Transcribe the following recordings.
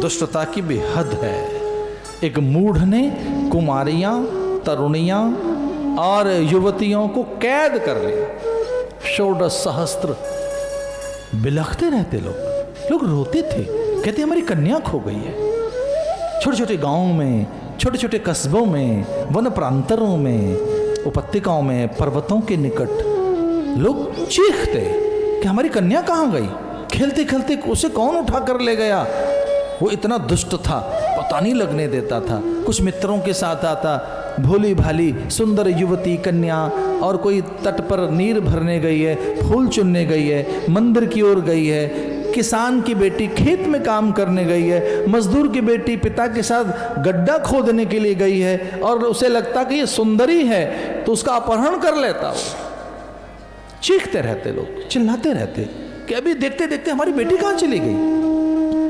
दुष्टता की भी हद है। एक मूढ़ ने कुमारियां, तरुणियां और युवतियों को कैद कर लिया। 16 सहस्त्र बिलखते रहते लोग रोते थे, कहते हमारी कन्या खो गई है। छोटे छोटे गांवों में, छोटे छोटे कस्बों में, वन प्रांतरों में, उपत्यकाओं में, पर्वतों के निकट लोग चीखते कि हमारी कन्या कहाँ गई। खेलते खेलते उसे कौन उठा कर ले गया। वो इतना दुष्ट था, पता नहीं लगने देता था। कुछ मित्रों के साथ आता, भोली भाली सुंदर युवती कन्या, और कोई तट पर नीर भरने गई है, फूल चुनने गई है, मंदिर की ओर गई है, किसान की बेटी खेत में काम करने गई है, मजदूर की बेटी पिता के साथ गड्ढा खोदने के लिए गई है, और उसे लगता कि ये सुंदरी है तो उसका अपहरण कर लेता। वो चीखते रहते लोग, चिल्लाते रहते कि अभी देखते देखते हमारी बेटी कहाँ चली गई।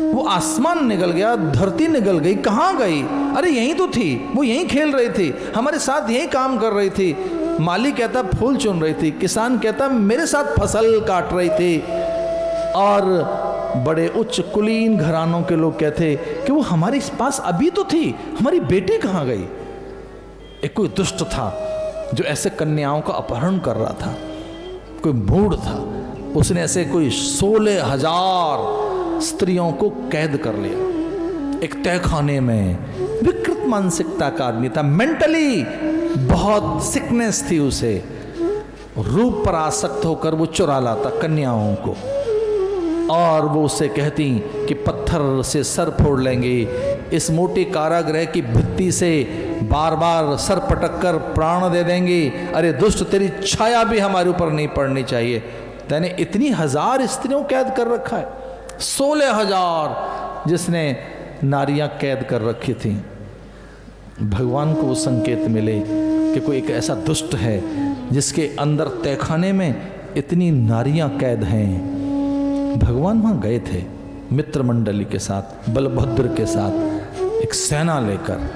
वो आसमान निकल गया, धरती निकल गई, कहाँ गई? अरे यहीं तो थी, वो यहीं खेल रही थी, हमारे साथ यहीं काम कर रही थी। माली कहता फूल चुन रही थी, किसान कहता मेरे साथ फसल काट रही थी। और बड़े उच्च कुलीन घरानों के लोग कहते कि वो हमारे पास अभी तो थी, हमारी बेटी कहाँ गई। एक कोई दुष्ट था जो ऐसे कन्याओं का अपहरण कर रहा था, कोई मूढ़ था, उसने ऐसे कोई 16,000 स्त्रियों को कैद कर लिया एक तहखाने में। विकृत मानसिकता का आदमी था, मेंटली बहुत सिकनेस थी उसे। रूप पर आसक्त होकर वो चुरा लाता कन्याओं को, और वो उससे कहती कि पत्थर से सर फोड़ लेंगे, इस मोटी कारागृह की भित्ति से बार बार सर पटक कर प्राण दे देंगे। अरे दुष्ट, तेरी छाया भी हमारे ऊपर नहीं पड़नी चाहिए। तैने इतनी 1000 स्त्रियों कैद कर रखा है, 16,000 जिसने नारियां कैद कर रखी थी। भगवान को वो संकेत मिले कि कोई एक ऐसा दुष्ट है जिसके अंदर तहखाने में इतनी नारियां कैद हैं। भगवान वहाँ गए थे मित्र मंडली के साथ, बलभद्र के साथ, एक सेना लेकर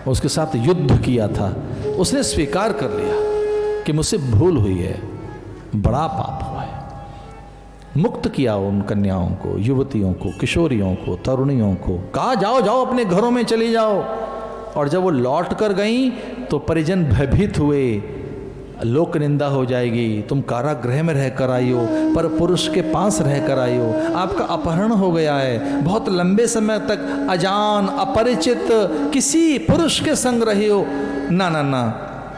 उसके साथ युद्ध किया था। उसने स्वीकार कर लिया कि मुझसे भूल हुई है, बड़ा पाप हुआ है। मुक्त किया उन कन्याओं को, युवतियों को, किशोरियों को, तरुणियों को, कहा जाओ जाओ अपने घरों में चली जाओ। और जब वो लौट कर गई तो परिजन भयभीत हुए, लोक निंदा हो जाएगी, तुम कारागृह में रहकर आई हो, पर पुरुष के पास रहकर आई हो, आपका अपहरण हो गया है, बहुत लंबे समय तक अजान अपरिचित किसी पुरुष के संग रही हो। ना ना ना,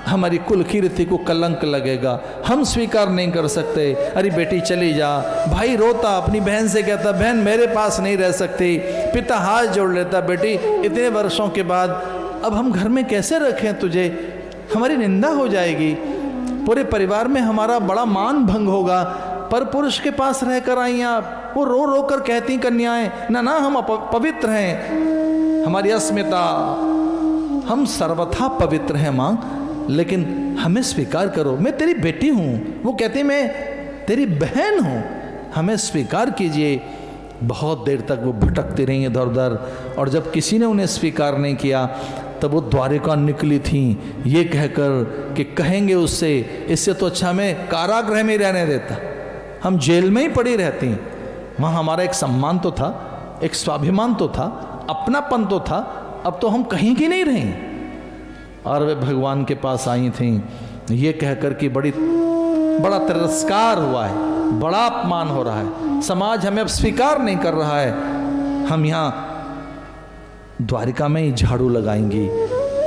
हमारी कुल कीर्ति को कलंक लगेगा, हम स्वीकार नहीं कर सकते। अरे बेटी चली जा। भाई रोता, अपनी बहन से कहता बहन मेरे पास नहीं रह सकती। पिता हाथ जोड़ लेता, बेटी इतने वर्षों के बाद अब हम घर में कैसे रखें तुझे, हमारी निंदा हो जाएगी, पूरे परिवार में हमारा बड़ा मान भंग होगा। पर पुरुष के पास रहकर आई आप। वो रो रो कर कहती कन्याएं, ना ना हम पवित्र हैं, हमारी अस्मिता, हम सर्वथा पवित्र हैं माँ, लेकिन हमें स्वीकार करो, मैं तेरी बेटी हूँ। वो कहती मैं तेरी बहन हूँ, हमें स्वीकार कीजिए। बहुत देर तक वो भटकती रही इधर उधर, और जब किसी ने उन्हें स्वीकार नहीं किया तब वो द्वारिका निकली थी ये कहकर कि कहेंगे उससे, इससे तो अच्छा मैं कारागृह में रहने देता, हम जेल में ही पड़ी रहती। वहाँ हमारा एक सम्मान तो था, एक स्वाभिमान तो था, अपनापन तो था, अब तो हम कहीं की नहीं रहीं। और वे भगवान के पास आई थीं ये कहकर कि बड़ा तिरस्कार हुआ है, बड़ा अपमान हो रहा है, समाज हमें अब स्वीकार नहीं कर रहा है, हम यहाँ द्वारिका में ही झाड़ू लगाएंगे,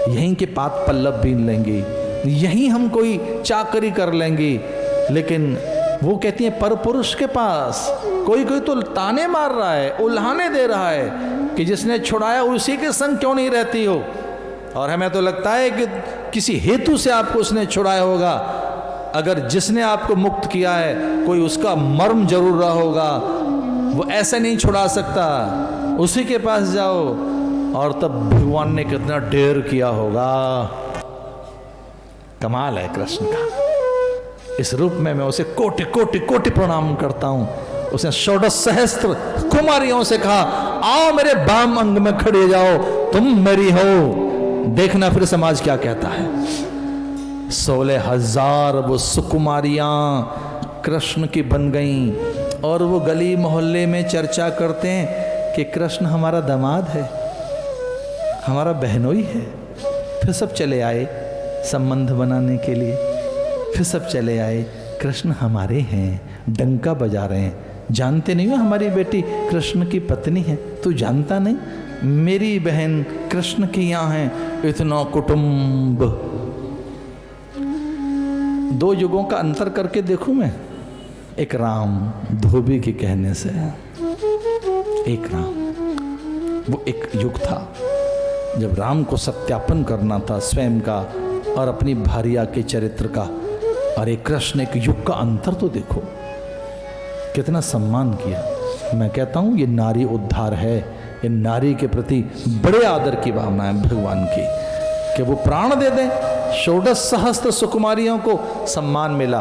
यहीं के पात पल्लव बीन लेंगे, यहीं हम कोई चाकरी कर लेंगे। लेकिन वो कहती है पर पुरुष के पास कोई कोई तो ताने मार रहा है, उल्हाने दे रहा है कि जिसने छुड़ाया उसी के संग क्यों नहीं रहती हो। और हमें तो लगता है कि किसी हेतु से आपको उसने छुड़ाया होगा। अगर जिसने आपको मुक्त किया है कोई उसका मर्म जरूर रहा होगा, वो ऐसे नहीं छुड़ा सकता, उसी के पास जाओ। और तब भगवान ने कितना डेयर किया होगा। कमाल है कृष्ण का। इस रूप में मैं उसे कोटि कोटि कोटि प्रणाम करता हूं। उसने 16 सहस्त्र कुमारियों से कहा आओ मेरे बाम अंग में खड़े जाओ, तुम मेरी हो। देखना फिर समाज क्या कहता है। 16,000 वो सुकुमारियां कृष्ण की बन गईं, और वो गली मोहल्ले में चर्चा करते हैं कि कृष्ण हमारा दामाद है, हमारा बहनोई है। फिर सब चले आए संबंध बनाने के लिए, फिर सब चले आए, कृष्ण हमारे हैं, डंका बजा रहे हैं। जानते नहीं हो हमारी बेटी कृष्ण की पत्नी है? तू जानता नहीं? मेरी बहन कृष्ण की यहाँ है, इतना कुटुंब। दो युगों का अंतर करके देखूं मैं। एक राम धोबी के कहने से, एक राम, वो एक युग था जब राम को सत्यापन करना था स्वयं का और अपनी भार्या के चरित्र का। और एक कृष्ण, एक युग का अंतर तो देखो, कितना सम्मान किया। मैं कहता हूं ये नारी उद्धार है। ये नारी के प्रति बड़े आदर की भावना है भगवान की कि वो प्राण दे दें। 16 सहस्त्र सुकुमारियों को सम्मान मिला,